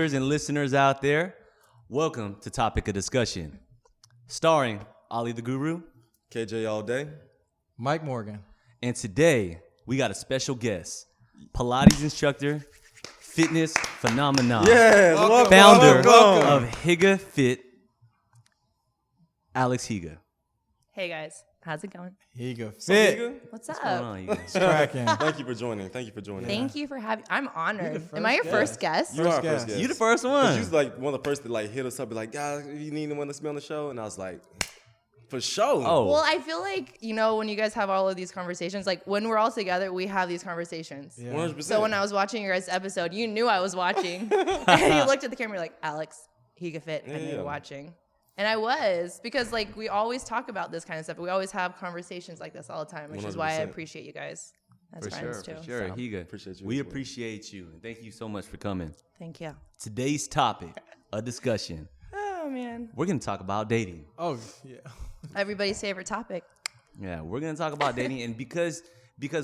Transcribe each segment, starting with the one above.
viewers and listeners out there. Welcome to Topic of Discussion. Starring Ali the Guru, KJ all day, Mike Morgan. And today we got a special guest, Pilates instructor, fitness phenomenon, founder of HigaFit, Alex Higa. Hey guys, how's it going? HigaFit. What's up? It's cracking. Thank you for joining. Thank you for having. I'm honored. You're the Am I your first guest? You are first guest. You the first one. You was like one of the first to like hit us up, be like, guys, you need anyone to be on the show, and I was like, for sure. Oh, Well, I feel like, when you guys have all of these conversations, like when we're all together, we have these conversations. Yeah. 100%. So when I was watching your guys' episode, you knew I was watching. And you looked at the camera like, Alex, HigaFit, I knew you were watching. And I was, because like we always talk about this kind of stuff. We always have conversations like this all the time, which is why I 100%. appreciate you guys as for friends sure, too. for sure. So, Higa, Appreciate you we as well. appreciate you. And thank you so much for coming. thank you. Today's topic, a discussion. Oh man. We're going to talk about dating. Oh, yeah. Everybody's favorite topic. Yeah, we're going to talk about dating. And because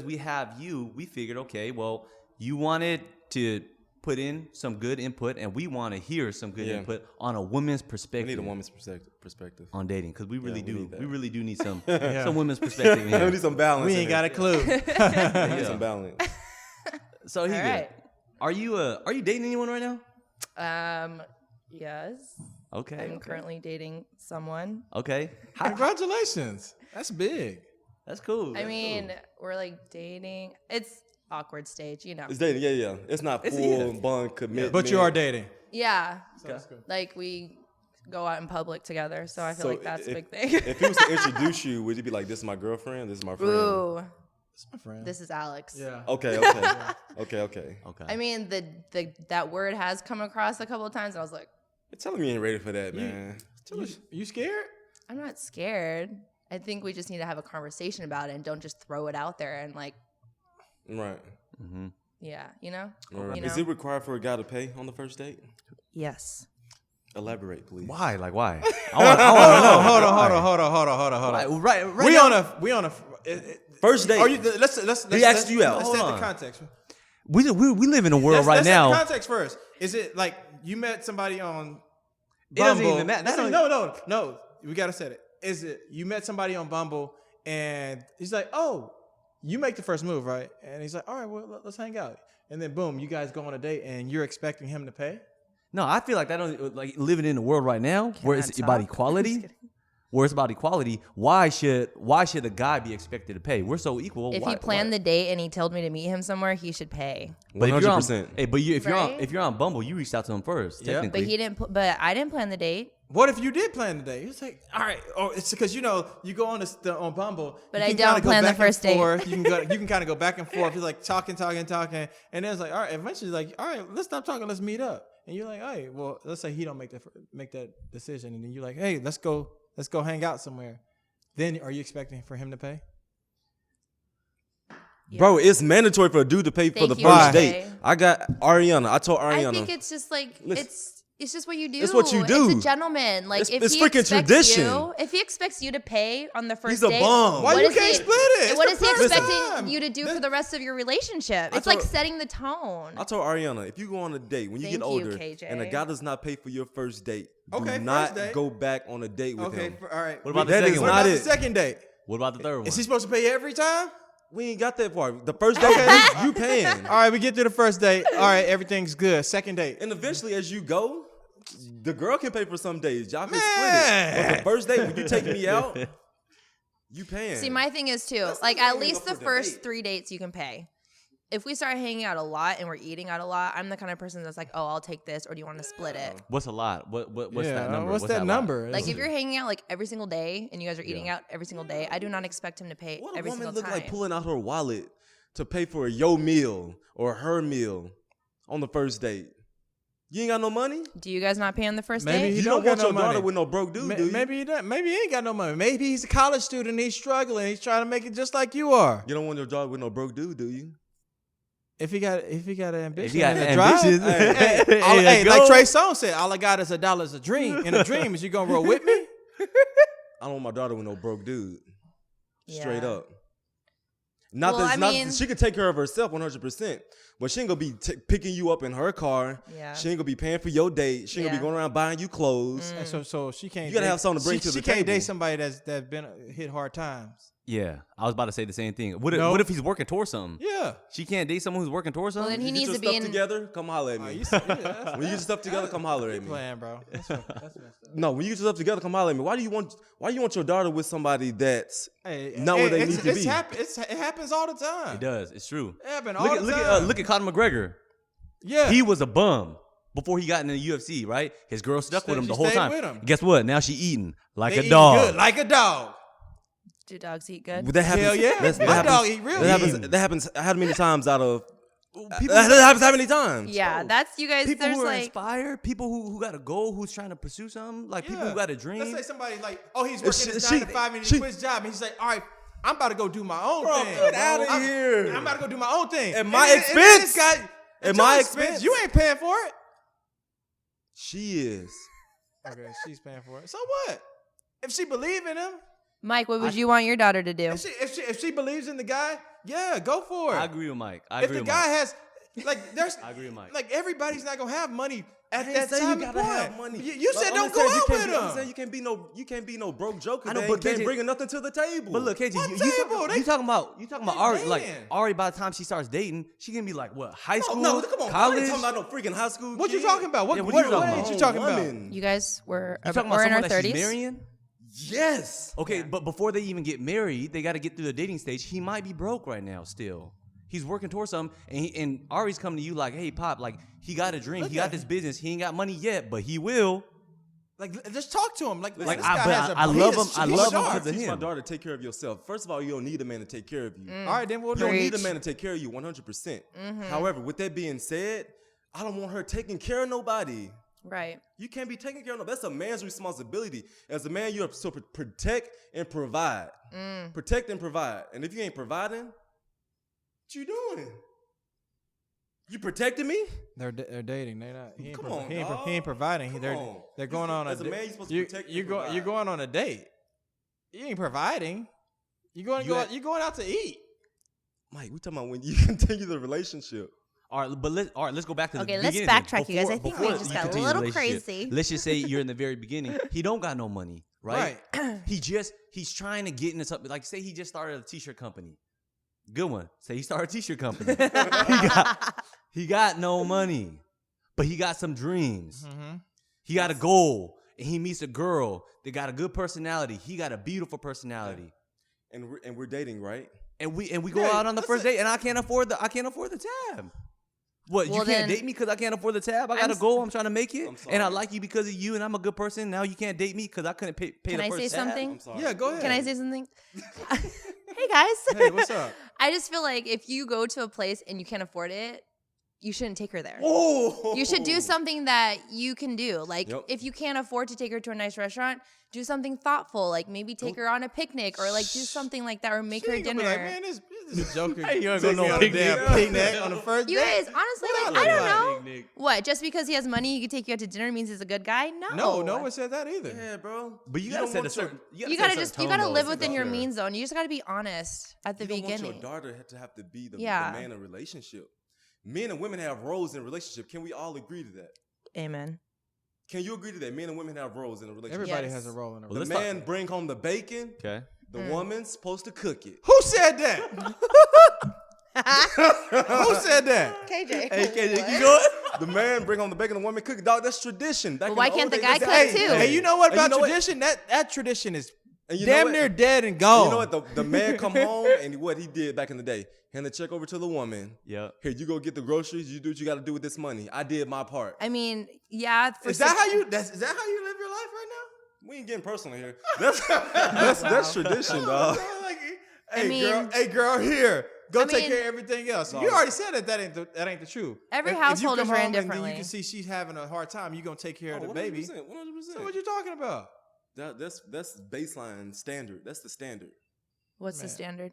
we have you, we figured, okay, well, you wanted to put in some good input, and we want to hear some good input on a woman's I perspective. need a woman's perspective. On dating, because we really we do. need that. We really do need some women's perspective. In We here. need some balance. We ain't got a clue. We need some balance. So, Higa, right. are you dating anyone right now? Yes. Okay. I'm currently dating someone. Okay. Congratulations. That's big. That's cool. I mean, we're like dating. It's awkward stage, It's dating, yeah. It's not It's- full bond commitment. But you are dating. Yeah. So that's good. Like we go out in public together, so I feel like that's a big thing. If he was to introduce you, would you be like, "This is my girlfriend. This is my friend." Ooh, That's my friend. this is Alex. Yeah. Okay. okay. I mean, that word has come across a couple of times, and I was like, You're telling me you ain't ready for that, man. You scared? I'm not scared. I think we just need to have a conversation about it and don't just throw it out there and like, Right. Mm-hmm. yeah, All right. You Is know? it required for a guy to pay on the first date? Yes. Elaborate, please. Why? Like why? I want to know. Hold on. Right. We on a First date. Are you? Let's He asked you out. Let's Hold set on. the context. We live in a world Let's set now. the context first. Is it like you met somebody on Bumble? It doesn't even matter. That's No. We gotta set it. Is it you met somebody on Bumble and he's like, oh, you make the first move, right? And he's like, all right, well, let's hang out. And then boom, you guys go on a date and you're expecting him to pay. No, I feel like that don't like living in a world right now where it's Can I about talk? equality. I'm just kidding. Where it's about equality. Why should a guy be expected to pay? We're so equal. If he planned the date and he told me to meet him somewhere, he should pay. But if you're on, 100%. hey, but if Right? you're on Bumble, you reached out to him first. Yeah. Technically. But he didn't. But I didn't plan the date. What if you did plan the date? It's like, all right, it's because you go on Bumble. But you I can don't kinda go plan the back and first date. forth. You can kind of go back and forth. You're like talking, and then it's like, all right, eventually, like, all right, let's stop talking, let's meet up. And you're like, all right, well, let's say he don't make that decision, and then you're like, hey, let's go hang out somewhere. Then are you expecting for him to pay? Yeah. Bro, it's mandatory for a dude to pay for Thank the you, first AJ. date. I got Ariana. I told Ariana. I think it's just like Listen. it's just what you do. It's what you do. It's a gentleman. Like if It's he freaking expects tradition. if he expects you to pay on the first He's a date, bum. Why what you is can't he- split it? It's What the is he first expecting time. you to do for the rest of your relationship? I It's like told- setting the tone. I told Ariana, if you go on a date, when you Thank get you, older, KJ. and a guy does not pay for your first date, Okay, do not first date. go back on a date with Okay, him. all right. What about the That second is one? What not about the it. second date? What about the third one? Is he supposed to pay every time? We ain't got that far. The first date, you paying. All right, we get to the first date. All right, everything's good. Second date. And eventually, as you go, the girl can pay for some days. Y'all can split Man. it. But the first date, when you take me out, you paying. See, my thing is too, That's like not at even least up the for first debate. 3 dates you can pay. If we start hanging out a lot and we're eating out a lot, I'm the kind of person that's like, oh, I'll take this, or do you want to split it? What's a lot? What's Yeah, that number? What's that lot? number? Like if you're hanging out like every single day and you guys are eating out every single day, I do not expect him to pay What a every woman single look time. like pulling out her wallet to pay for your meal or her meal on the first date? You ain't got no money? Do you guys not pay on the first Maybe date? he You don't don't got want no your daughter money. with no broke dude, do you? Maybe he doesn't. Maybe he ain't got no money. Maybe he's a college student. He's struggling. He's trying to make it just like you are. You don't want your daughter with no broke dude, do you? If he got an ambition, If you got and a drive, ambitions, hey, like Trey Songz said, all I got is $1 is a dream. And a dream is you gonna roll with me? I don't want my daughter with no broke dude. Straight Yeah. up. She can take care of herself 100%, but she ain't gonna be picking you up in her car. Yeah. She ain't gonna be paying for your date. She ain't gonna be going around buying you clothes. So she can't. You gotta have something to bring to the table. She can't date somebody that's been hit hard times. Yeah, I was about to say the same thing. What if he's working towards something? Yeah. She can't date someone who's working towards something? Well, then he You needs get to your be stuff together, come holler at me. When you get your stuff together, come holler at me. Playing, bro. That's messed up. No, when you get your stuff together, come holler at me. Why do you want your daughter with somebody that's not where they need to be? It happens all the time. It does. It's true. It happens all the time. Look at Conor McGregor. Yeah. He was a bum before he got into the UFC, right? His girl stuck with him the whole stayed time. with him. Guess what? Now she eating like They a dog. Good, like a dog. Do dogs eat good? That happens, Hell yeah. My dog eat real good. That happens how many times out of... That happens how many times? Yeah, that's you guys. People There's who are like inspired, people who got a goal, who's trying to pursue something, like people who got a dream. Let's say somebody like, oh, he's working his 9 to 5 and he quits his job and he's like, all right, I'm about to go do my own thing. Get out of here. I'm about to go do my own thing. At my expense. At my expense. You ain't paying for it. She is. Okay, she's paying for it. So what? If she believe in him, Mike, what would you want your daughter to do? if she believes in the guy, yeah, go for it. I agree with Mike. If the guy has, like, there's, I agree with Mike. like, everybody's not gonna have money at I that say time. you gotta have money. You said don't go out with him. I'm saying you can't be no broke joker. I know, They but ain't KJ bringing nothing to the table. But look, KJ, What you table? talking about Ari? Like dating. Ari, by the time she starts dating, she gonna be like what? High school? no, come on. I College? ain't talking about no freaking high school. What you kid. talking about? What, Yeah, what, what you what talking age about? you talking about? Woman. You guys were You talking about we're in our someone that she's 30s. marrying? Yes. Okay, but before they even get married, they got to get through the dating stage. He might be broke right now still. He's working towards something, and Ari's coming to you like, hey, Pop, like, he got a dream. He got this business. He ain't got money yet, but he will. Like, just talk to him. Like this guy I love him. I love him because of Teach my him. daughter to take care of yourself. First of all, you don't need a man to take care of you. All right, then we'll You don't do need a it. man to take care of you 100%. However, with that being said, I don't want her taking care of nobody. Right. You can't be taking care of nobody. That's a man's responsibility. As a man, you're supposed to protect and provide. Protect and provide. And if you ain't providing, what you doing? You protecting me? They're dating. They're not. He ain't, Come on, he ain't, dog. he ain't providing. Come They're on. they're going on As a man, you're supposed to protect and provide. You're going on a date. You ain't providing. You're going out to eat. Mike, we talking about when you continue the relationship. All right, but let's go back to the Okay, let's beginning. backtrack, you guys. I think we Before just you got a continue little the relationship, crazy. Let's just say you're in the very beginning. He don't got no money, right? He's trying to get into something. Like, say he just started a t-shirt company. Good one. Say he started a t-shirt company. he got no money, but he got some dreams. He got a goal, and he meets a girl that got a good personality. He got a beautiful personality. And we're dating, right? And we go out on the first date, and I can't afford the tab. What, Well, you can't then- date me because I can't afford the tab? I got a goal. I'm trying to make it. I'm sorry. And I like you because of you, and I'm a good person. Now you can't date me because I couldn't pay Can the I first say tab. something? I'm sorry. Yeah, go ahead. Can I say something? Hey guys. Hey, what's up? I just feel like if you go to a place and you can't afford it, you shouldn't take her there. Oh! You should do something that you can do. Like, Yep. if you can't afford to take her to a nice restaurant, do something thoughtful. Like, maybe take her on a picnic or, like, do something like that or make She her ain't gonna dinner. be like, man, this is a joker. Hey, you ain't Take gonna me no on a picnic. damn picnic on the first You date. guys, honestly, What like, I I look don't like? know. What? Just because he has money, he can take you out to dinner means he's a good guy? No one said that either. Yeah, bro. But you gotta don't set a want certain. You gotta live within your means. means zone. You just gotta be honest at the You don't beginning. want your daughter to have to be the Yeah. man in a relationship. Men and women have roles in a relationship. Can we all agree to that? Amen. Can you agree to that? Men and women have roles in a relationship. Everybody Yes. has a role in a The Well, let's man bring home the bacon. Okay. The woman's supposed to cook it. Who said that? Who said that? KJ. Hey, KJ, you go. The man bring home the bacon. The woman cook it. Dog, that's tradition. Back Well, in why the can't old the days, guy that's- cook too? Hey, you know what And about you know what? tradition? That tradition is And you know damn what? near dead and gone. You know what? The man come home and what he did back in the day, hand the check over to the woman. Yeah. Here, you go get the groceries. You do what you got to do with this money. I did my part. I mean, yeah. Is that how you live your life right now? We ain't getting personal here. That's tradition, dog. Like, I mean- hey girl, here. Go I take mean- care of everything else. Sorry. You already said that ain't the truth. Every If you household come is ran home and then differently. you can see she's having a hard time. You gonna take care of the 100%, baby. 100%. So what you talking about? That's baseline standard. That's the standard What's the Man. standard?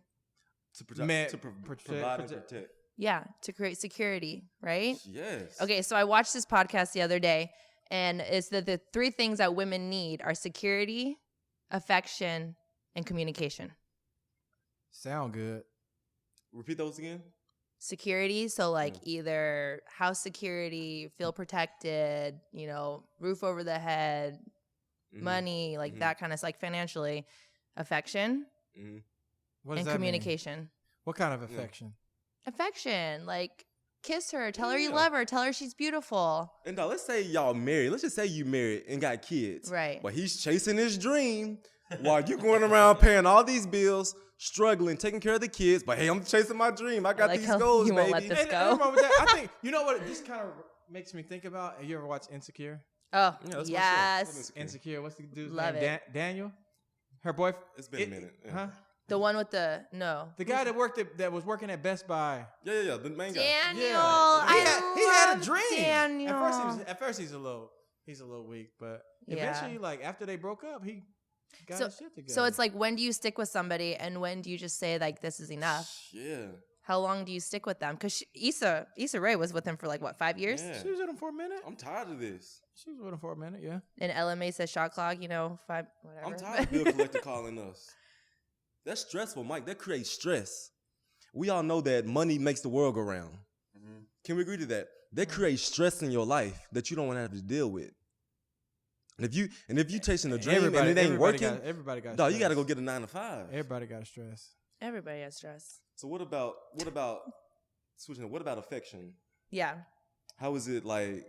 to protect, Man, provide and protect. protect. Yeah, to create security, right? Yes. Okay, so I watched this podcast the other day, and it's that the three things that women need are security, affection, and communication. Sound good. Repeat those again. Security, so like either house security, feel protected, you know, roof over the head, money, like that kind of, like financially, affection, What does and that communication. mean? What kind of affection? Affection, like kiss her, tell her you love her, tell her she's beautiful. And now let's say y'all married. Let's just say you married and got kids. Right. But he's chasing his dream while you going around paying all these bills, struggling, taking care of the kids. But hey, I'm chasing my dream. I got like these how goals, you baby. won't let this And go. wrong with that. I think you know what this kind of makes me think about. Have you ever watched Insecure? Oh, Yeah, that's my show. yes. Insecure. What's the dude's Love name? it. Daniel. Her boyfriend. It's been a minute. Yeah. Huh? The one with the, no. The guy that was working at Best Buy. Yeah. The main guy. Daniel. Yeah. He had a love dream. Daniel. At first he's a little weak, but Yeah. eventually, like after they broke up, he got his shit together. So it's like, when do you stick with somebody and when do you just say like, this is enough? Yeah. How long do you stick with them? Because Issa Rae was with him for like, what, 5 years? Yeah. She was with him for a minute. I'm tired of this. She was with him for a minute, yeah. And LMA says shot clock, you know, 5, whatever. I'm tired of bill collector calling us. That's stressful, Mike. That creates stress. We all know that money makes the world go round. Can we agree to that? That creates stress in your life that you don't want to have to deal with. And if you chasing a dream and it ain't working, everybody got dog, stress. you got to go get a 9 to 5. Everybody got stress. Everybody has stress. So what about switching? What about affection? Yeah. How is it like?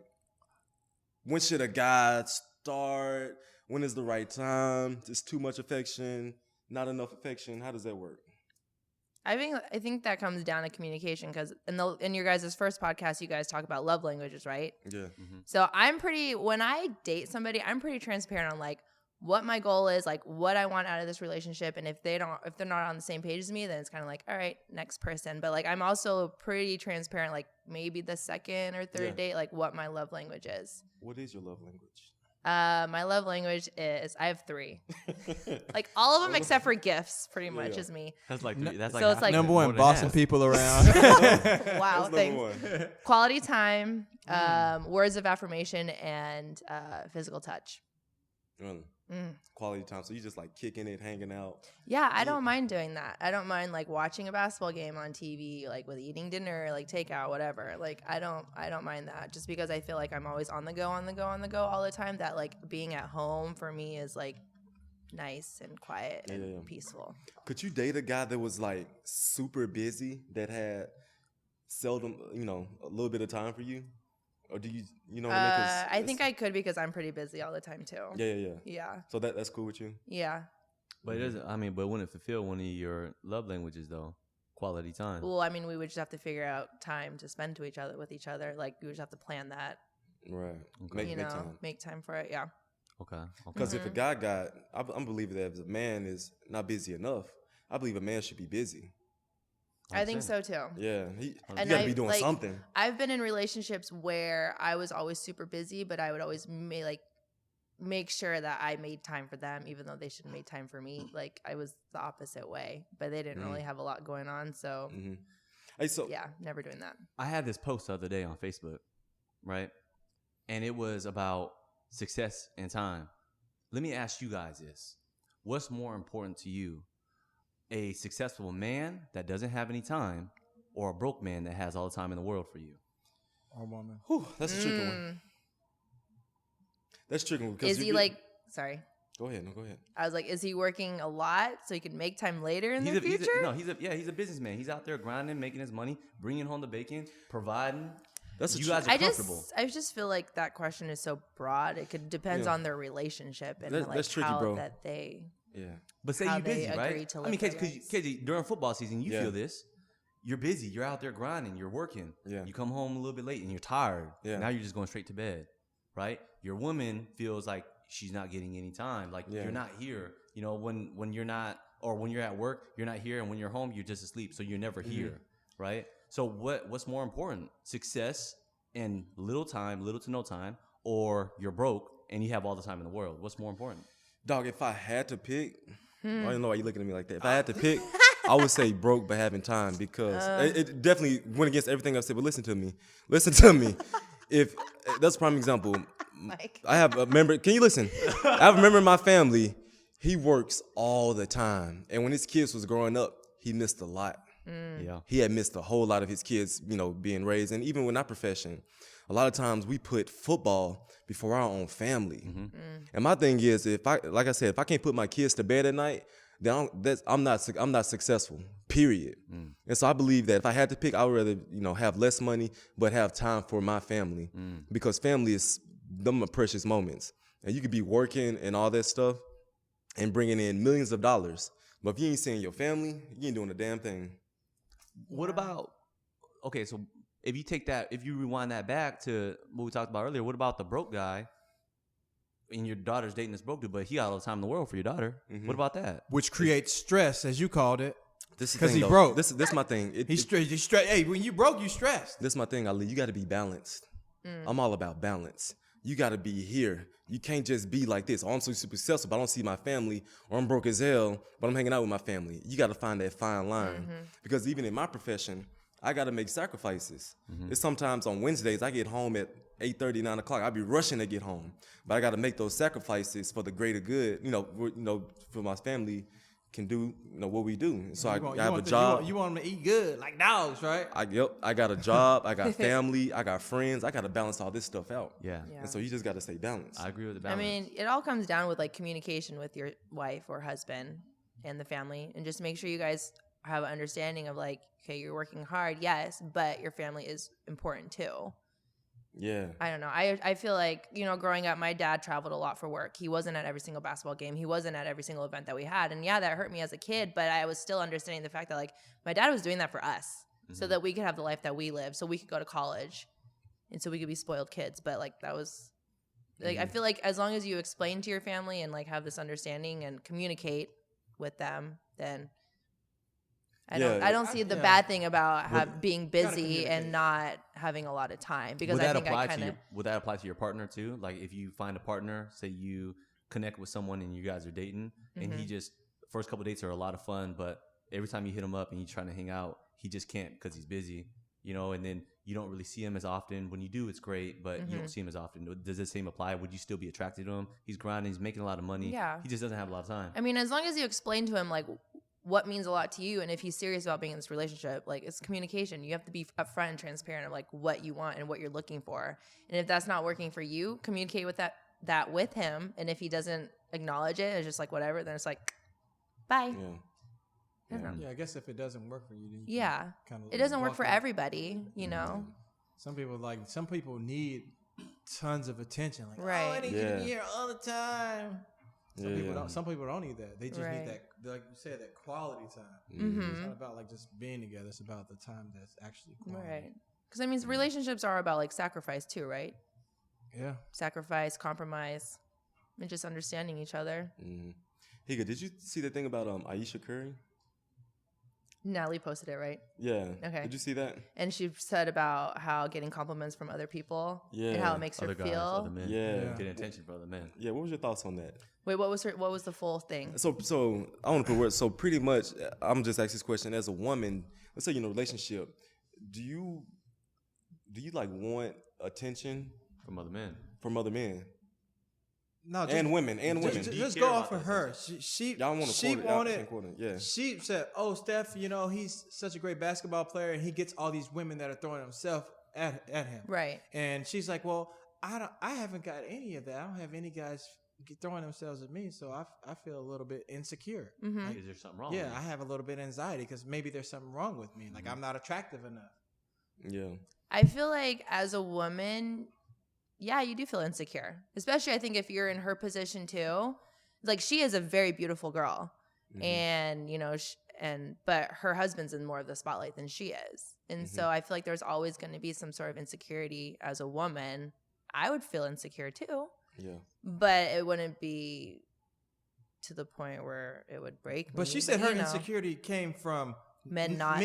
When should a guy start? When is the right time? Just too much affection, not enough affection. How does that work? I think that comes down to communication, because in your guys' first podcast, you guys talk about love languages, right? Yeah. So when I date somebody, I'm pretty transparent on like what my goal is, like what I want out of this relationship. And if they're not on the same page as me, then it's kind of like, all right, next person. But like, I'm also pretty transparent, like maybe the second or third date, like what my love language is. What is your love language? My love language is, I have 3. Like all of them except for gifts, pretty much is me. That's like three. That's like So it's like- Number more one, than bossing half. people around. Wow, That's thanks. number one. Quality time, words of affirmation, and physical touch. Really? Quality time. So you just like kicking it, hanging out. Yeah, I don't mind doing that. I don't mind like watching a basketball game on TV, like with eating dinner, like takeout, whatever. Like I don't mind that, just because I feel like I'm always on the go all the time. That like being at home for me is like nice and quiet and peaceful. Could you date a guy that was like super busy, that had seldom, a little bit of time for you? Or do you know what I mean? 'Cause I think I could, because I'm pretty busy all the time too. Yeah. So that's cool with you? Yeah. But it doesn't. I mean, but wouldn't it fulfill one of your love languages though? Quality time. Well, I mean, we would just have to figure out time to spend with each other. Like we would just have to plan that. Right. Okay. Make time. Make time for it. Yeah. Okay. Because if a guy I'm believing that if a man is not busy enough, I believe a man should be busy. I think so too. Yeah, you And got to be doing something. I've been in relationships where I was always super busy, but I would always make sure that I made time for them, even though they should have made time for me. Like I was the opposite way, but they didn't really have a lot going on. So, yeah, never doing that. I had this post the other day on Facebook, right? And it was about success and time. Let me ask you guys this. What's more important to you? A successful man that doesn't have any time, or a broke man that has all the time in the world for you? Or woman. Whew, that's a tricky one. That's a tricky one. Is he sorry. Go ahead. No, go ahead. I was like, is he working a lot so he can make time later in the future? He's a businessman. He's out there grinding, making his money, bringing home the bacon, providing. That's you guys are comfortable. I just feel like that question is so broad. It depends on their relationship and that's tricky, how bro. that they. Yeah. But say how you're busy, they agree right? to I mean, live their lives. KJ, during football season, you Yeah. feel this. You're busy. You're out there grinding. You're working. Yeah. You come home a little bit late and you're tired. Yeah. Now you're just going straight to bed, right? Your woman feels like she's not getting any time. Like you're not here. When you're not, or when you're at work, you're not here. And when you're home, you're just asleep. So you're never here, right? So what's more important? Success and little to no time, or you're broke and you have all the time in the world? What's more important? Dog, if I had to pick, I don't know why you're looking at me like that. If I had to pick, I would say broke but having time, because it definitely went against everything I've said. But listen to me. If that's a prime example. Mike. I have a member. Can you listen? I have a member in my family. He works all the time, and when his kids was growing up, he missed a lot. Yeah. He had missed a whole lot of his kids, being raised. And even with our profession, a lot of times we put football before our own family. And my thing is, if I can't put my kids to bed at night, then I'm not successful, period. And so I believe that if I had to pick, I would rather, have less money, but have time for my family, because family is them are precious moments. And you could be working and all that stuff and bringing in millions of dollars, but if you ain't seeing your family, you ain't doing a damn thing. What about, okay, so if you rewind that back to what we talked about earlier, what about the broke guy and your daughter's dating this broke dude, but he got all the time in the world for your daughter? What about that? Which creates stress, as you called it. This is because he broke. This is my thing. He's stressed. Hey, when you broke, you stressed. This is my thing, Ali. You got to be balanced. I'm all about balance. You got to be here. You can't just be like this. Oh, I'm so super successful, but I don't see my family, or I'm broke as hell, but I'm hanging out with my family. You got to find that fine line. Because even in my profession, I got to make sacrifices. It's sometimes on Wednesdays, I get home at 8:30, 9 o'clock. I be rushing to get home. But I got to make those sacrifices for the greater good, for my family can do, what we do. So I have a job. You want them to eat good, like dogs, right? I got a job. I got family. I got friends. I got to balance all this stuff out. Yeah. And so you just got to stay balanced. I agree with the balance. I mean, it all comes down with like communication with your wife or husband and the family, and just make sure you guys have an understanding of like, okay, you're working hard, yes, but your family is important too. Yeah. I don't know. I feel like, growing up, my dad traveled a lot for work. He wasn't at every single basketball game. He wasn't at every single event that we had. And yeah, that hurt me as a kid, but I was still understanding the fact that like my dad was doing that for us so that we could have the life that we live, so we could go to college and so we could be spoiled kids. But like that was like, I feel like as long as you explain to your family and like have this understanding and communicate with them, then I don't see the bad thing about being busy and not having a lot of time, because would I that think would that apply to your partner too? Like if you find a partner, say you connect with someone and you guys are dating, and he just first couple dates are a lot of fun, but every time you hit him up and you're trying to hang out, he just can't because he's busy, and then you don't really see him as often. When you do, it's great, but you don't see him as often. Does the same apply? Would you still be attracted to him? He's grinding, he's making a lot of money. Yeah. He just doesn't have a lot of time. I mean, as long as you explain to him like what means a lot to you, and if he's serious about being in this relationship, like it's communication. You have to be upfront and transparent of like what you want and what you're looking for. And if that's not working for you, communicate with that with him. And if he doesn't acknowledge it, it's just like whatever, then it's like, bye. Yeah. I don't know. Yeah, I guess if it doesn't work for you, then you kind of it doesn't work walk for away. everybody, Some people need tons of attention. Like, Right. oh, I need you to be here all the time. Some people don't need that. They just Right. need that, like you said, that quality time. It's not about like just being together. It's about the time that's actually quality. Right. Because I mean, relationships are about like sacrifice too, right? Yeah. Sacrifice, compromise, and just understanding each other. Higa, did you see the thing about Aisha Curry? Natalie posted it, right? Yeah. Okay. Did you see that? And she said about how getting compliments from other people and how it makes her Other guys, feel. other men. Yeah. Getting attention from other men. Yeah. What was your thoughts on that? Wait, what was the full thing? So I want to put words. So pretty much, I'm just asking this question as a woman. Let's say you're in a relationship. Do you like want attention From other men. from other men No, and women? Just go off of her. She Y'all want to she quote it? Y'all wanted. can't quote it. Yeah. She said, "Oh, Steph, he's such a great basketball player, and he gets all these women that are throwing themselves at him." Right. And she's like, "Well, I haven't got any of that. I don't have any guys throwing themselves at me, so I feel a little bit insecure. Mm-hmm. Is there something wrong? Yeah, with you? I have a little bit of anxiety because maybe there's something wrong with me. Like I'm not attractive enough." Yeah. I feel like as a woman, yeah, you do feel insecure. Especially I think if you're in her position too. Like she is a very beautiful girl. And, but her husband's in more of the spotlight than she is. And so I feel like there's always going to be some sort of insecurity as a woman. I would feel insecure too. Yeah. But it wouldn't be to the point where it would break me. But she said her insecurity came from men not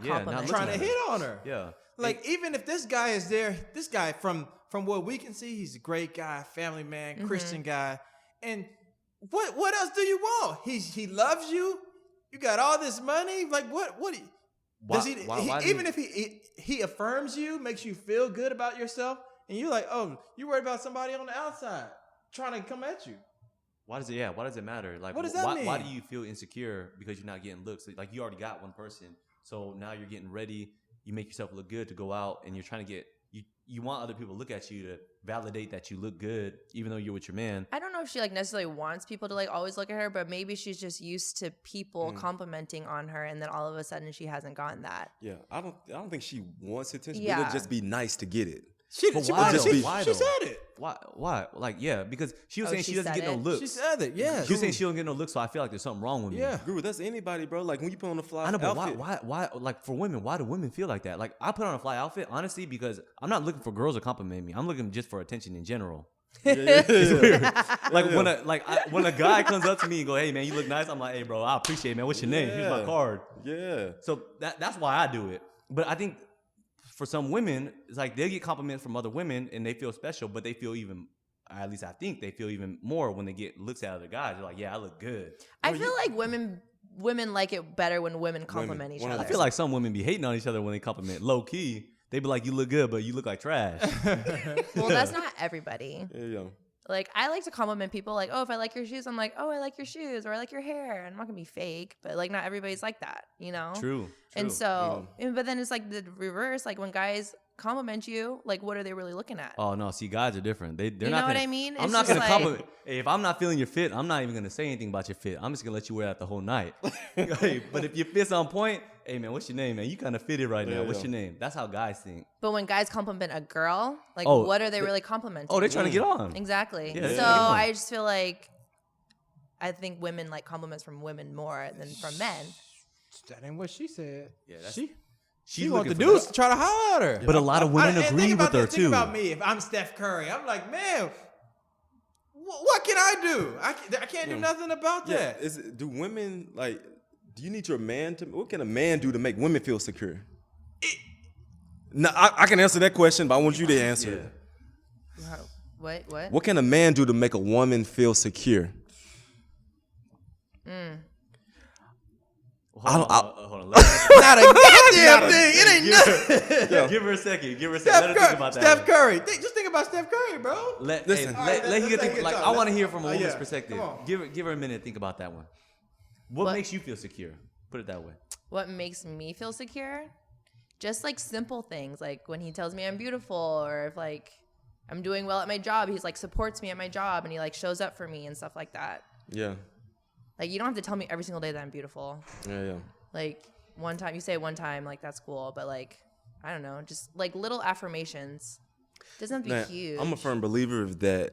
trying to hit on her. Yeah. Like even if this guy is there, this guy from what we can see, he's a great guy, family man, Christian guy. And what else do you want? He loves you. You got all this money. Like what does he even if he affirms you, makes you feel good about yourself, and you're like, "Oh, you worried about somebody on the outside trying to come at you." Why does it matter? Like, What does that mean? Why do you feel insecure because you're not getting looks? Like, you already got one person So now you're getting ready. You make yourself look good to go out, and you're trying to get you want other people to look at you to validate that you look good, even though you're with your man. I don't know if she like necessarily wants people to like always look at her, but maybe she's just used to people complimenting on her, and then all of a sudden she hasn't gotten that. Yeah, I don't think she wants attention. Yeah. It'll just be nice to get it. She Why said it. Why? Like, yeah, because she was saying she doesn't get no looks. She said it. Yeah. She was saying she don't get no looks, so I feel like there's something wrong with me. Yeah. Guru, that's anybody, bro. Like when you put on a fly I know, but outfit. why? Like for women, why do women feel like that? Like I put on a fly outfit, honestly, because I'm not looking for girls to compliment me. I'm looking just for attention in general. It's weird. Like when a guy comes up to me and go, "Hey man, you look nice," I'm like, "Hey bro, I appreciate it, man. What's your name? Here's my card." Yeah. So that's why I do it. But I think for some women, it's like they get compliments from other women and they feel special, but they feel even. At least I think they feel even more when they get looks at other guys. They're like, "Yeah, I look good." I feel like women like it better when women compliment each other. I feel like some women be hating on each other when they compliment. Low key, they be like, "You look good, but you look like trash." Well, that's not everybody. Yeah. Like, I like to compliment people. Like, oh, if I like your shoes, I'm like, oh, I like your shoes, or I like your hair. And I'm not gonna be fake, but like, not everybody's like that, you know? True. And so, but then it's like the reverse. Like when guys compliment you, like, what are they really looking at? Oh no, see, guys are different. They're you not. know what I mean? I'm It's not gonna just like- compliment. Hey, if I'm not feeling your fit, I'm not even gonna say anything about your fit. I'm just gonna let you wear that the whole night. Hey, but if your fit's on point, hey man, what's your name, man? You kind of fitted right now. What's your name? That's how guys think. But when guys compliment a girl, like, Oh, what are they really complimenting? Oh, they're trying to get on. Exactly. Yeah, they're So trying to get on. I just feel like I think women like compliments from women more than from men. That ain't what she said. Yeah, that's- she She's want the looking for dudes to try to holler at her. But a lot of women And agree think about with her this, too. Think about me. If I'm Steph Curry, I'm like, man, what can I do? I can't do nothing about that. Do women like? Do you need your man to? What can a man do to make women feel secure? No, I can answer that question, but I want you to answer it. What? What can a man do to make a woman feel secure? Hold on. Not a goddamn thing. It ain't nothing. Give her a second. Let her think about that. Steph Curry. Just think about Steph Curry, bro. Let Listen. Higa think. Like I want to hear from a woman's yeah. perspective. Come on. Give her a minute to think about that one. What makes you feel secure? Put it that way. What makes me feel secure? Just like simple things, like when he tells me I'm beautiful, or if like I'm doing well at my job, he's like supports me at my job and he like shows up for me and stuff like that. Yeah. Like you don't have to tell me every single day that I'm beautiful. Yeah. Like one time, you say it one time, like that's cool, but like I don't know, just like little affirmations. Doesn't have to be Now, huge. I'm a firm believer of that.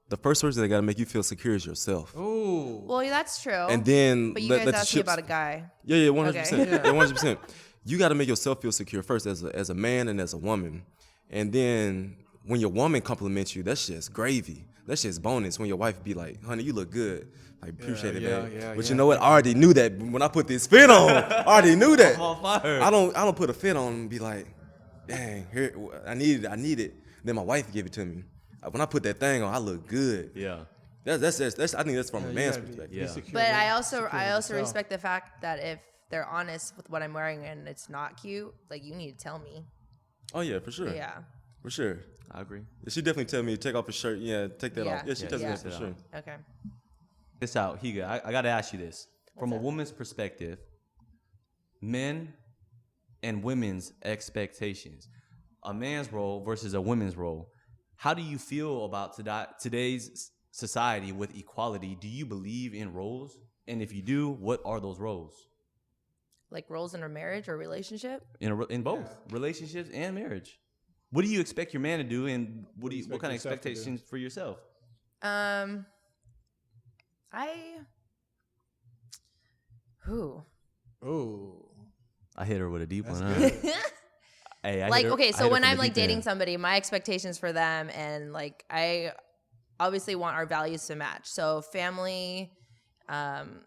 The first person that got to make you feel secure is yourself. Ooh. Well, yeah, that's true. And then but you let guys the asked me chips- about a guy. Yeah, 100%. Okay. Yeah, 100%. You got to make yourself feel secure first as a man and as a woman. And then when your woman compliments you, that's just gravy. That's just bonus when your wife be like, honey, you look good. I appreciate it, man. But you know what? I already knew that when I put this fit on. I already knew that. On fire. I don't put a fit on and be like, dang, here I need it. Then my wife give it to me. When I put that thing on, I look good. Yeah. That's I think that's from a man's perspective. Yeah. But I also respect the fact that if they're honest with what I'm wearing and it's not cute, like you need to tell me. Oh yeah, for sure. Yeah. For sure. I agree. She definitely tell me to take off her shirt. Yeah, take that Yeah. off. Yeah, she tells me that for Yeah. sure. Okay. This out, Higa. I got to ask you this. From a woman's perspective, men and women's expectations, a man's role versus a woman's role. How do you feel about today's society with equality? Do you believe in roles? And if you do, what are those roles? Like roles in a marriage or relationship? In both relationships and marriage. What do you expect your man to do, and what kind of expectations for yourself? Ooh. I hit her with a deep one. good. Hey, I Like, hit her- okay, I so hit her when from I'm the like deep dating end. somebody, my expectations for them and like I obviously want our values to match. So family, I'm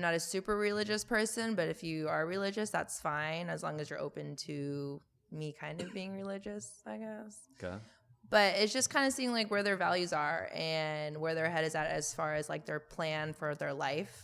not a super religious person, but if you are religious, that's fine as long as you're open to me kind of being religious, I guess. Okay. But it's just kind of seeing like where their values are and where their head is at as far as like their plan for their life.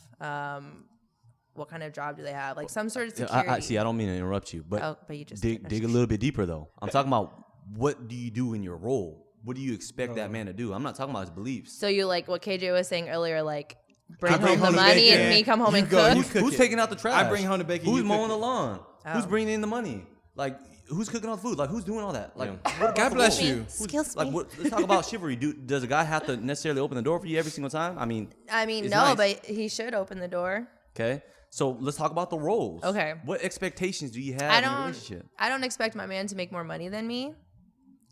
What kind of job do they have? Like some sort of security. I see. I don't mean to interrupt you, but, but you just dig a little bit deeper though. I'm talking about what do you do in your role? What do you expect that man to do? I'm not talking about his beliefs. So you like what KJ was saying earlier, like bring I bring home the home the money bacon. and me come home You and go, cook. you cook Who's it. taking out the trash? I bring home the bacon. Who's you mowing cook the it. lawn? Who's bringing in the money? Like, who's cooking all the food? Like, who's doing all that? Like, what about God the bless roles? you. Excuse Like, me. let's talk about chivalry. Does a guy have to necessarily open the door for you every single time? I mean, no, nice. but he should open the door. Okay, so let's talk about the roles. Okay. What expectations do you have in a relationship? I don't expect my man to make more money than me,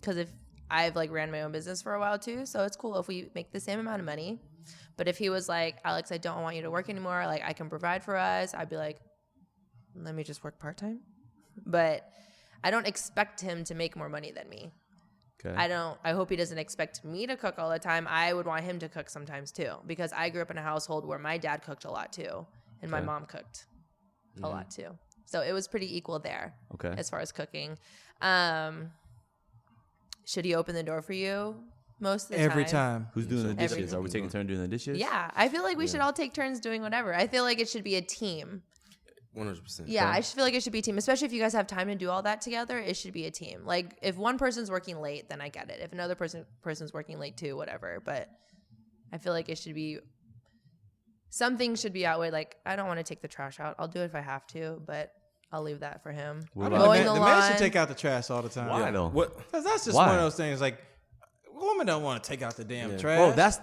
because if I've like ran my own business for a while too, so it's cool if we make the same amount of money. But if he was like, Alex, I don't want you to work anymore, like I can provide for us, I'd be like, let me just work part-time. But I don't expect him to make more money than me. Okay. I hope he doesn't expect me to cook all the time. I would want him to cook sometimes too, because I grew up in a household where my dad cooked a lot too, and my mom cooked a lot too. So it was pretty equal there. Okay. As far as cooking. Should he open the door for you most of the Every time. Who's doing the dishes? Everything. Are we taking turn doing the dishes? Yeah, I feel like we should all take turns doing whatever. I feel like it should be a team. 100%. Yeah, I just feel like it should be a team, especially if you guys have time to do all that together. It should be a team. Like if one person's working late, then I get it. If another person's working late too, whatever. But I feel like it should be something should be outweighed. Like I don't want to take the trash out. I'll do it if I have to, but I'll leave that for him. What Mowing about- The man should take out the trash all the time. Why though? What? Because that's just Why? one of those things. Like, women don't want to take out the damn trash. Bro, that's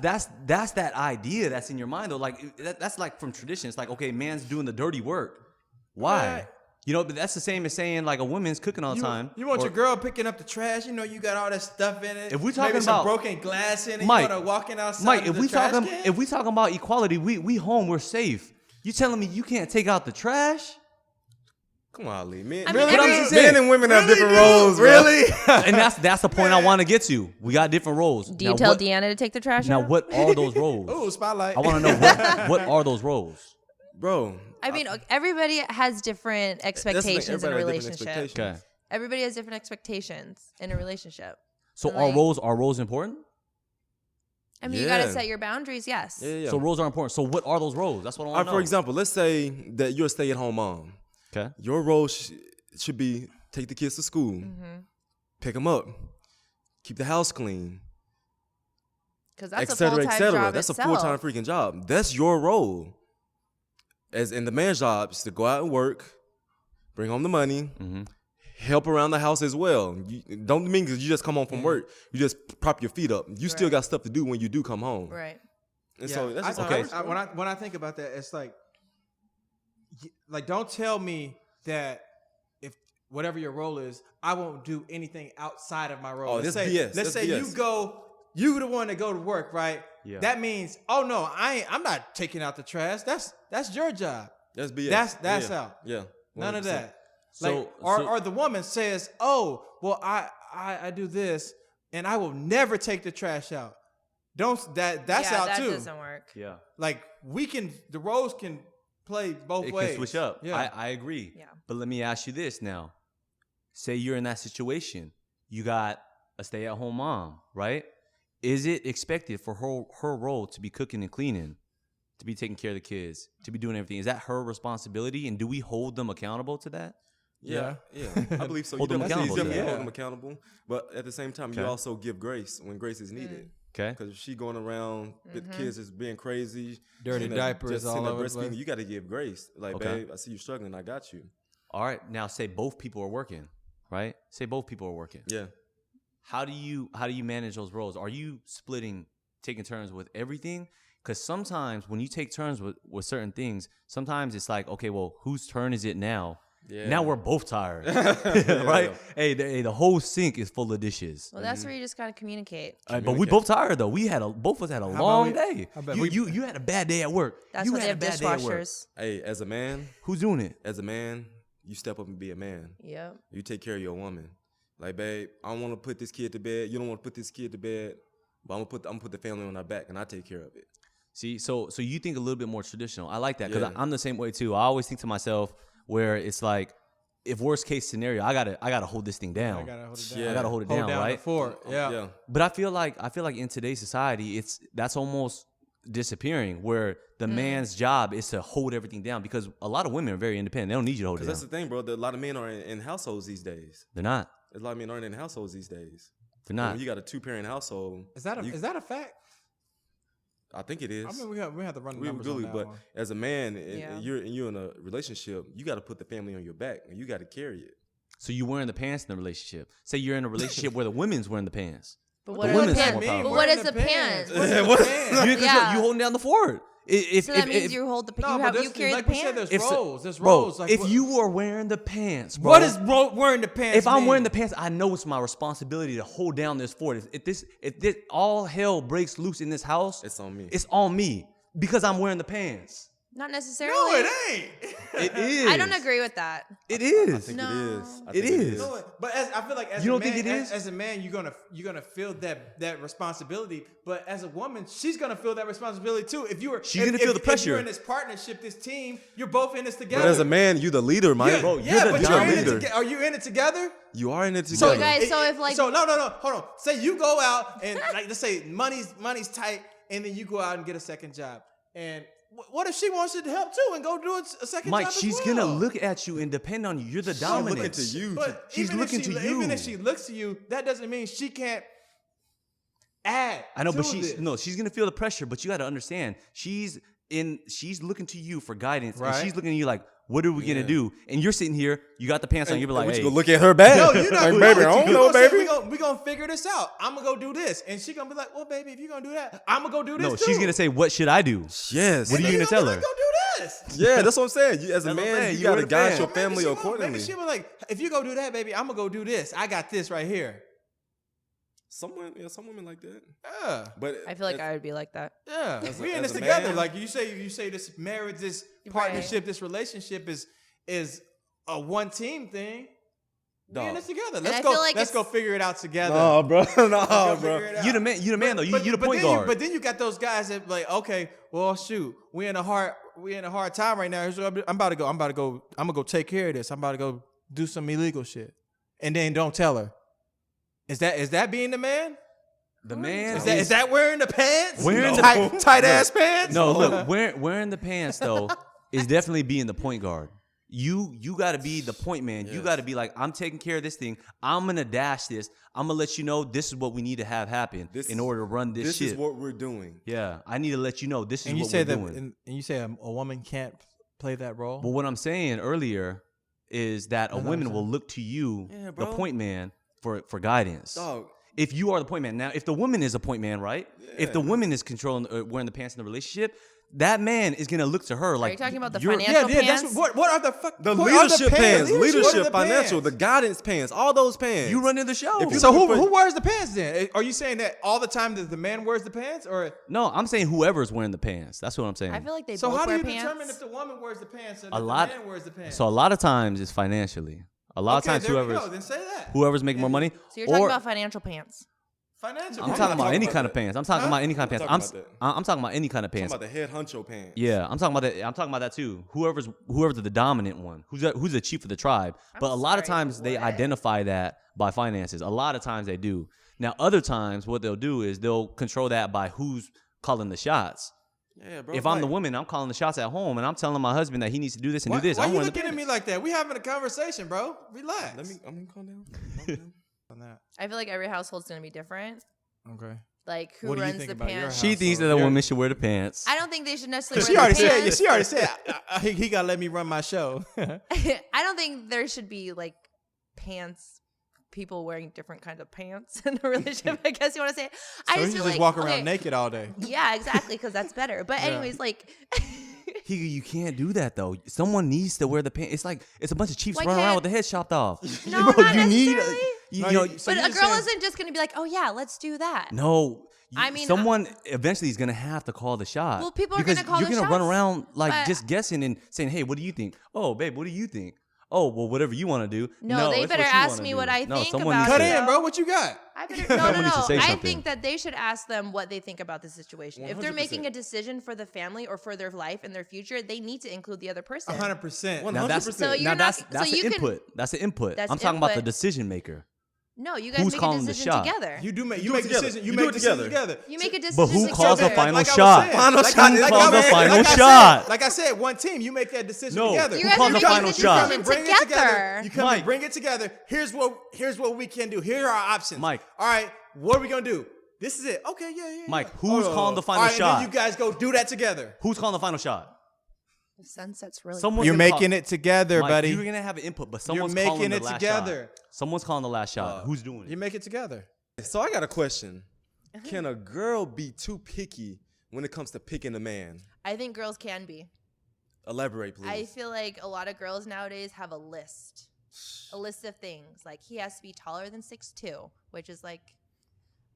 that idea that's in your mind though. Like that's like from tradition. It's like, okay, man's doing the dirty work. Why? Right. You know, but that's the same as saying like a woman's cooking all the time. You want Or- your girl picking up the trash? You know, you got all that stuff in it. If we talking maybe some about- broken glass in it, Mike, you want to walking outside Mike, with if the we trash talking can? if we talking about equality, we home, we're safe. You telling me you can't take out the trash? Come on, Ali. Men, I mean, men, every- men and women have different roles, bro. Really? And that's the point I want to get to. We got different roles. Do you tell Deanna to take the trash Now out? what are those roles? Ooh, spotlight. I want to know what are those roles? Bro. I mean, everybody has different expectations in a everybody has different relationship. expectations. Okay. Everybody has different expectations in a relationship. So And, are like- roles important? I mean, you got to Yeah. set your boundaries, yes. Yeah. So roles are important. So what are those roles? That's what I All want right, to know. for example, let's say that you're a stay-at-home mom. Okay. Your role should be take the kids to school, pick them up, keep the house clean, Because that's et a cetera, et full-time cetera. job That's itself. a full-time freaking job. That's your role. As in the man's job is to go out and work, bring home the money, help around the house as well. You, don't mean because you just come home from work, you just prop your feet up. You still Right. got stuff to do when you do come home. Right. And so that's just how okay. it works, bro. When I think about that, it's like don't tell me that if whatever your role is, I won't do anything outside of my role. Oh, let's that's say, BS. Let's That's say BS. you the one that go to work, right? Yeah. That means, oh no, I'm not taking out the trash. That's your job. That's BS. That's yeah. out. Yeah. None of 100%. that. So- Like, so- or the woman says, "Oh, well, I do this, and I will never take the trash out." That's yeah, out that too. doesn't work. Yeah. Like the roles can play both It ways. can switch up. Yeah. I agree. Yeah. But let me ask you this now. Say you're in that situation. You got a stay-at-home mom, right? Is it expected for her role to be cooking and cleaning, to be taking care of the kids, to be doing everything? Is that her responsibility? And do we hold them accountable to that? Yeah. I believe so. Hold them you accountable to definitely that. hold them accountable. But at the same time, you Okay. also give grace when grace is needed. Okay. Because if she going around with kids just being crazy, Dirty sitting diapers just all sitting there over the breastfeeding, place. you got to give grace. Like, Okay. babe, I see you struggling. I got you. All right. Now say both people are working, right? Say both people are working. Yeah. How do you manage those roles? Are you taking turns with everything? Because sometimes when you take turns with certain things, sometimes it's like, okay, well, whose turn is it now? Yeah. Now we're both tired, right? Hey, the whole sink is full of dishes. Well, that's where you just got to communicate. But we both tired though. Both of us had a long about day. how about You had a bad day at work. That's you why they had have a bad day at work. dishwashers. Hey, as a man, Who's doing it? you step up and be a man. Yep. You take care of your woman. Like, babe, I don't want to put this kid to bed. You don't want to put this kid to bed. But I'm gonna put the family on our back, and I take care of it. See, so you think a little bit more traditional. I like that because Yeah. I'm the same way too. I always think to myself where it's like, if worst case scenario, I gotta hold this thing down. I gotta hold it down. Yeah. I gotta hold it Hold down, down right? the fort. Yeah. But I feel like in today's society, that's almost disappearing, where the man's job is to hold everything down, because a lot of women are very independent. They don't need you to hold it Because down. that's the thing, bro. A lot of men are in households these days. They're not. A lot of men aren't in households these days. They're not. When you got a 2-parent household. Is that a fact? I think it is. I mean, we have to run the We numbers really, on that but one. as a man, Yeah. and you're in a relationship, you got to put the family on your back, and you got to carry it. So you wearing the pants in the relationship. Say you're in a relationship where the women's wearing the pants. But The what are the women's pants? more powerful. But what is the pants? What's the pants? You in control. Yeah. You holding down the fort. So that means you hold the No, but you carry like the we said, pants. there's If so- roles. There's Bro, roles. Like, if you are wearing the pants, bro. what is wearing the pants? If I'm mean? wearing the pants, I know it's my responsibility to hold down this fort. If this all hell breaks loose in this house, It's on me. It's on me because I'm wearing the pants. Not necessarily. No, it ain't. It is. I don't agree with that. It I is. think No. it is. I It think is. No, but I feel like as You a don't man, think it is? as a man, you're gonna feel that responsibility. But as a woman, she's gonna feel that responsibility too. She's gonna feel the If pressure. you're in this partnership, this team, you're both in this together. But as a man, you the leader, Mike. yeah, Bro, yeah, you're the but dominant you're in it leader. Are you in it together? You are in it So together. guys, so if like so no, hold on. Say you go out and like let's say money's tight, and then you go out and get a second job. And what if she wants you to help too and go do a second Mike, job? she's as well? gonna look at you and depend on you. You're the She's dominant. looking to you. But She's even looking if she, to you. Even if she looks to you, that doesn't mean she can't add. I know, but to this. she's gonna feel the pressure. But you got to understand, she's looking to you for guidance, Right. and she's looking at you like, what are we gonna do? And you're sitting here, you got the pants on, you're like, What, hey, you gonna look at her back? No, you're not. Like, baby, I don't know, baby. We're gonna figure this out. I'm gonna go do this, and she gonna be like, "Well, baby, if you're gonna do that, I'm gonna go do this no, too." she's gonna say, what should I do? Yes. What are you And gonna then tell be her? like, Go do this. Yeah, that's what I'm saying. You, as a That's what I'm man, saying. you You gotta were the guide fan. your Maybe family she won't- accordingly. Maybe she was like, "If you go do that, baby, I'm gonna go do this. I got this right here." Some women like that. Yeah, But I feel like I would be like that. yeah. As a- We in as this a together. man- Like you say this marriage, this partnership, this relationship is a one team thing. We in Dog. this together. I Let's feel go. like Let's go it's- figure it out together. No, bro. No, Let's bro. figure it out. You the man though. You the but point then guard. but then you got those guys that like, okay, well, shoot, we in a hard time right now. Here's what I'm gonna go take care of this. I'm about to go do some illegal shit, and then don't tell her. Is that being the man? The man Is that wearing the pants? Wearing the- tight ass pants? No, look, wearing the pants though is definitely being the point guard. You got to be the point man. You got to be like, I'm taking care of this thing. I'm gonna dash this. I'm gonna let you know this is what we need to have happen in order to run this shit. This is what we're doing. Yeah, I need to let you know this is And you what say we're that, doing. and you say a woman can't play that role. But what I'm saying earlier is that a woman will look to you, Yeah, the bro. point man, for guidance. Dog. If you are the point man, now if the woman is a point man, right? If the woman is controlling, wearing the pants in the relationship, that man is gonna look to her Are like you talking about the you're- financial That's pants? what are the fuck? The what are leadership the pants, What are leadership, the financial, the pants? guidance pants, all those pants. You running the show. If you- So who wears the pants then? Are you saying that all the time that the man wears the pants, or No, I'm saying whoever's wearing the pants. That's what I'm saying. I feel like they so both how do wear you pants. determine if the woman wears the pants and A if lot- the man wears the pants? So a lot of times it's financially. A lot okay, of times there we go. Then say that. whoever's making more money. So you're talking or- about financial pants. Financial. I'm pants. talking about any about kind of that. pants. I'm talking about any kind of I'm pants. talking I'm talking about any kind of I'm pants. talking about the head honcho pants. Yeah, I'm talking about that. I'm talking about that too. Whoever's the dominant one, who's the chief of the tribe. But a lot of sorry, times they what? identify that by finances. A lot of times they do. Now other times what they'll do is they'll control that by who's calling the shots. Yeah, bro. If I'm the woman, I'm calling the shots at home, and I'm telling my husband that he needs to do this and Why, do this. why I'm you wearing the looking at me like that? We having a conversation, bro. Relax. I'm gonna calm down. on that. I feel like every household's gonna be different. Okay. Like who What do you runs think the about your pants. house? She thinks that a Household. woman should wear the pants. I don't think they should necessarily She wear already the said. Yeah, pants. she already said. He gotta let me run my show. I don't think there should be like pants. People wearing different kinds of pants in a relationship. I guess you want to say. I So just you feel just like walk around okay, naked all day. Yeah, exactly, because that's better. But Yeah. anyways, like. Higa, you can't do that though. Someone needs to wear the pants. It's a bunch of chiefs Why running around can't- with the head chopped off. No, not necessarily. No, know, you- so But you're a just girl saying- isn't just gonna be like, "Oh yeah, let's do that." No. I mean, someone eventually is gonna have to call the shot. Well, people are because gonna call you're the gonna run shots, around like but- just guessing and saying, "Hey, what do you think? Oh, babe, what do you think? Oh, well, whatever you want to do." No, they it's better what you ask wanna me do. what I No, think someone about needs Cut to- it. in, bro. What you got? I better, Someone no. needs to say I something. think that they should ask them what they think about the situation. If they're 100%. making a decision for the family or for their life and their future, they need to include the other person. 100%. Now that's 100%. So you're now not- that's so the you can- input. That's the input. That's I'm talking about the input. decision maker. No, you guys Who's make a calling the decision shot? together. You do make You do it together. decisions. You You make do it decisions together. together. You make a decision. But who together. calls the Like final I was shot? saying, Final like shot. I- Who like calls I the said- final like I said- shot? Like I said, one team. You make that decision No. together. You Who guys calls are the making final a shot? decision Bring it together. You come Mike. and bring it together. Here's what we can do. Here are our options. Mike. All right, what are we gonna do? This is it. Okay, yeah. Mike, who's calling the final All right, shot? And then you guys go do that together. Who's calling the final shot? The sunset's really. Someone's You're gonna making call- it together, Mike, buddy. You're gonna have an input, but someone's making calling the it last together. shot. Someone's calling the last shot. Who's doing You it? make it together. So I got a question. Can a girl be too picky when it comes to picking a man? I think girls can be. Elaborate, please. I feel like a lot of girls nowadays have a list of things. Like, he has to be taller than 6'2", which is like,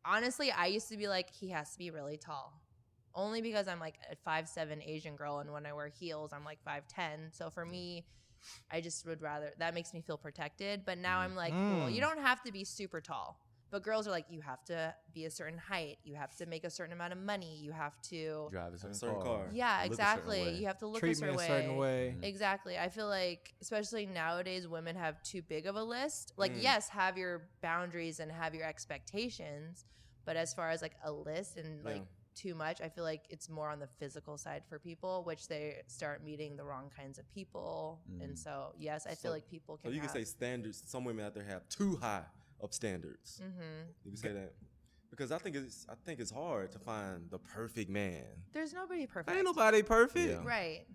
honestly, I used to be like, he has to be really tall. Only because I'm like a 5'7" Asian girl, and when I wear heels, I'm like 5'10". So for me, I just would rather, that makes me feel protected. But now I'm like, cool, you don't have to be super tall. But girls are like, you have to be a certain height. You have to make a certain amount of money. You have to Drive a certain car. Yeah, Look a certain exactly. way. You have to look Treat a me certain a certain way. Exactly. I feel like, especially nowadays, women have too big of a list. Like, yes, have your boundaries and have your expectations, but as far as like a list and like too much, I feel like it's more on the physical side for people, which they start meeting the wrong kinds of people. And so, yes, I feel like people can. So you can say standards. Some women out there have too high of standards. You can say that. Because I think it's hard to find the perfect man. There's nobody perfect. Ain't nobody perfect. Yeah. Right.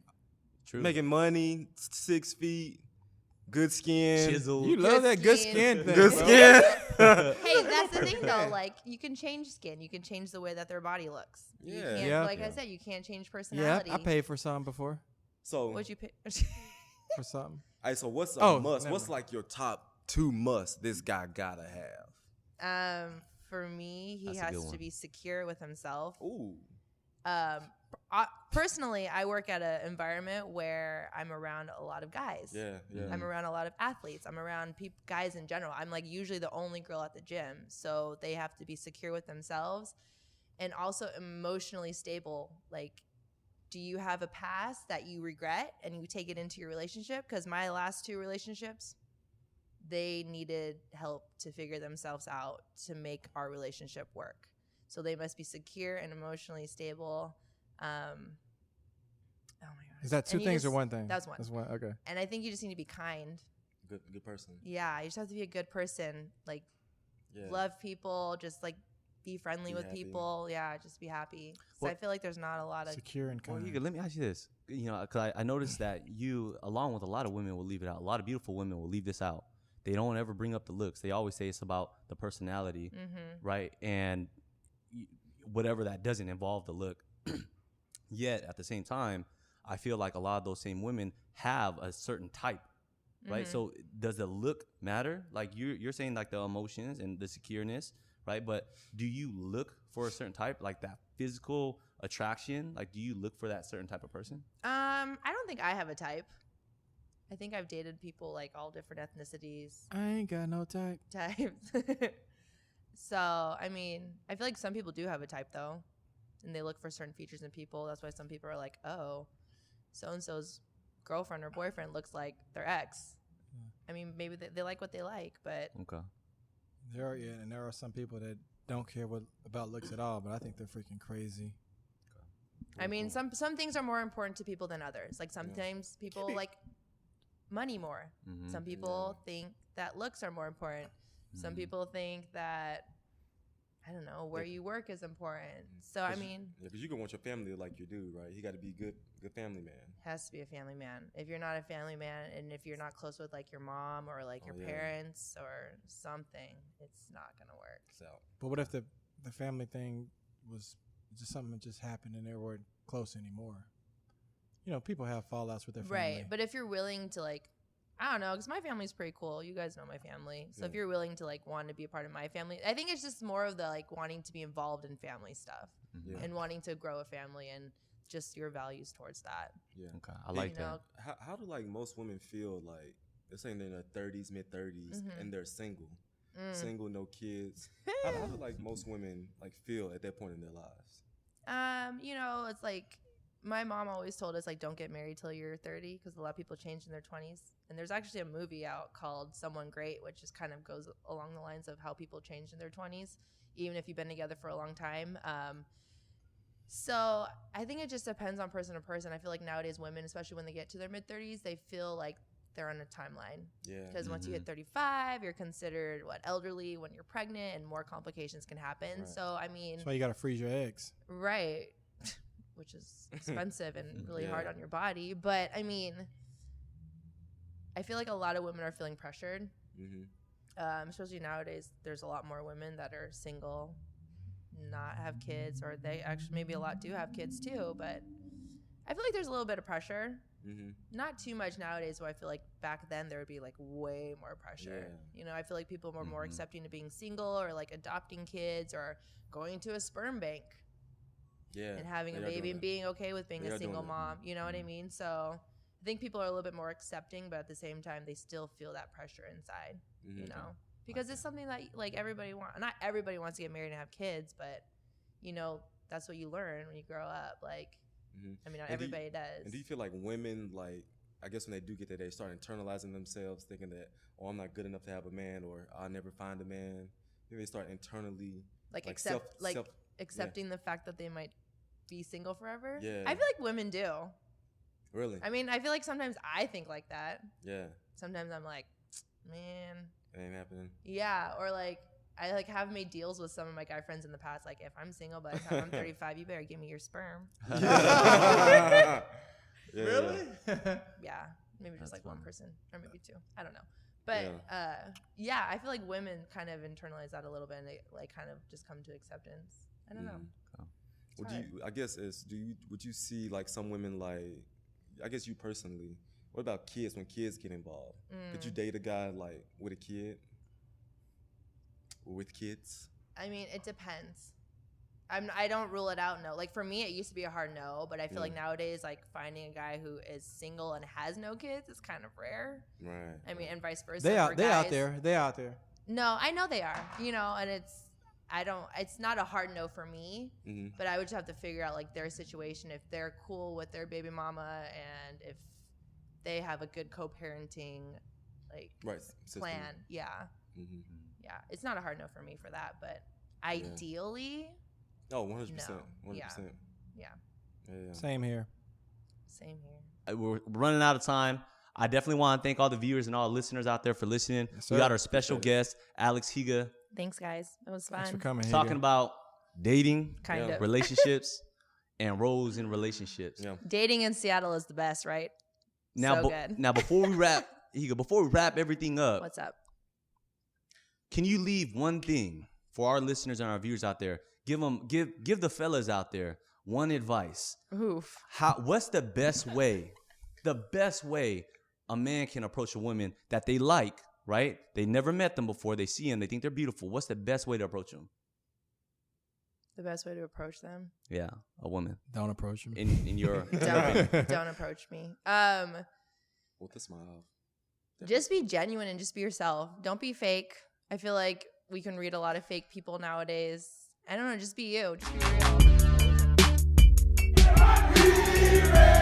True. Making money, 6 feet, good skin. Chisel. You love that good skin thing. Good bro. skin. Hey, that's the thing though. Like, you can change skin. You can change the way that their body looks. You Yeah. can't, Yeah. like I said, you can't change Yeah, personality. I paid for something before. So, What'd you pay? For something. so what's a Oh, must? never What's mind. like your top 2 musts this guy gotta have? For me, he That's a has good to one. be secure with himself. Ooh. Personally, I work at an environment where I'm around a lot of guys. Yeah. I'm around a lot of athletes. I'm around guys in general. I'm like usually the only girl at the gym. So they have to be secure with themselves and also emotionally stable. Like, do you have a past that you regret and you take it into your relationship? Because my last 2 relationships, they needed help to figure themselves out to make our relationship work. So they must be secure and emotionally stable. Oh my gosh. Is that 2 And you things or just- one thing? That's one. That's one. Okay. And I think you just need to be kind. Good person. Yeah, you just have to be a good person. Like, Yeah. love people, just like be friendly Be with happy. people. Yeah, just be happy. So Well- I feel like there's not a lot of. Secure and Well, kind. Higa, let me ask you this. You know, because I noticed that you, along with a lot of women, will leave it out. A lot of beautiful women will leave this out. They don't ever bring up the looks. They always say it's about the personality, right? And whatever that doesn't involve the look. Yet, at the same time, I feel like a lot of those same women have a certain type, right? So does the look matter? Like you're saying like the emotions and the secureness, right? But do you look for a certain type, like that physical attraction? Like, do you look for that certain type of person? I don't think I have a type. I think I've dated people like all different ethnicities, I ain't got no type. types. So, I mean, I feel like some people do have a type though, and they look for certain features in people. That's why some people are like, oh, so-and-so's girlfriend or boyfriend looks like their ex. I mean, maybe they like what they like, but Okay. There are some people that don't care about looks at all, but I think they're freaking crazy. I mean, some things are more important to people than others. Like sometimes people like money more. Some people think that looks are more important. Some people think that, I don't know, where you work is important. So, I mean, because you can want your family like you do, right? You got to be good family man. has to be a family man. If you're not a family man and if you're not close with like your mom or like your parents or something, it's not going to work. So But what if the family thing was just something that just happened and they weren't close anymore? You know, people have fallouts with their family. Right. But if you're willing to like, I don't know, because my family's pretty cool. You guys know my family. So if you're willing to like want to be a part of my family, I think it's just more of the like wanting to be involved in family stuff and wanting to grow a family and just your values towards that. yeah. Okay. I like You know, that. How do like most women feel like they're saying they're in their 30s, mid 30s, and they're single, single, no kids? How do like most women like feel at that point in their lives? You know, it's like my mom always told us like don't get married till you're 30 because a lot of people change in their 20s. And there's actually a movie out called Someone Great, which just kind of goes along the lines of how people change in their 20s, even if you've been together for a long time. So I think it just depends on person to person. I feel like nowadays women, especially when they get to their mid 30s, they feel like they're on a timeline. Yeah. Because once you hit 35, you're considered elderly when you're pregnant, and more complications can happen. Right. So I mean, That's why you gotta freeze your eggs. right, which is expensive and really Yeah. hard on your body. But I mean, I feel like a lot of women are feeling pressured. Especially nowadays, there's a lot more women that are single, not have kids, or they actually maybe a lot do have kids too. But I feel like there's a little bit of pressure. Not too much nowadays, so I feel like back then there would be like way more pressure. Yeah. You know, I feel like people were more accepting to being single or like adopting kids or going to a sperm bank and having a baby and being okay with being a single mom. You know what I mean? So I think people are a little bit more accepting, but at the same time, they still feel that pressure inside, you know, because it's something that like everybody wants. Not everybody wants to get married and have kids, but you know, that's what you learn when you grow up. Like, I mean, not everybody does. And do you feel like women, like, I guess when they do get there, they start internalizing themselves, thinking that, oh, I'm not good enough to have a man, or I'll never find a man. Maybe they start internally accepting the fact that they might be single forever. Yeah. I feel like women do. Really? I mean, I feel like sometimes I think like that. Yeah. Sometimes I'm like, man. It ain't happening. Yeah. Or like, I like have made deals with some of my guy friends in the past. Like, if I'm single by the time I'm 35, you better give me your sperm. Yeah. Really? Yeah. Maybe just like one person or maybe two. I don't know. But yeah, I feel like women kind of internalize that a little bit and they like kind of just come to acceptance. I don't know. Would you see like some women, like, I guess you personally, what about kids when kids get involved? Could you date a guy like with a kid? Or with kids? I mean, it depends. I don't rule it out, no. Like for me, it used to be a hard no, but I feel like nowadays, like finding a guy who is single and has no kids is kind of rare. Right. I mean, and vice versa. They out guys. there. They out there. No, I know they are, you know, and it's not a hard no for me, but I would just have to figure out like their situation, if they're cool with their baby mama and if they have a good co-parenting like plan. Yeah. Yeah. It's not a hard no for me for that, but ideally. Oh, 100%. No. 100%. Yeah. Same here. Same here. We're running out of time. I definitely want to thank all the viewers and all the listeners out there for listening. We got our special guest, Alex Higa. Thanks, guys. It was fun. Thanks for coming. Talking about dating, kind of relationships, and roles in relationships. Yeah. Dating in Seattle is the best, right? Now, good. Now, before we wrap, Higa, before we wrap everything up, What's up? Can you leave one thing for our listeners and our viewers out there? Give the fellas out there one advice. Oof. What's the best way? The best way a man can approach a woman that they like, right? They never met them before. They see them. They think they're beautiful. What's the best way to approach them? The best way to approach them? Yeah, a woman. Don't approach them. In your don't approach me. With a smile. Just be genuine and just be yourself. Don't be fake. I feel like we can read a lot of fake people nowadays. I don't know. Just be you. Just be real.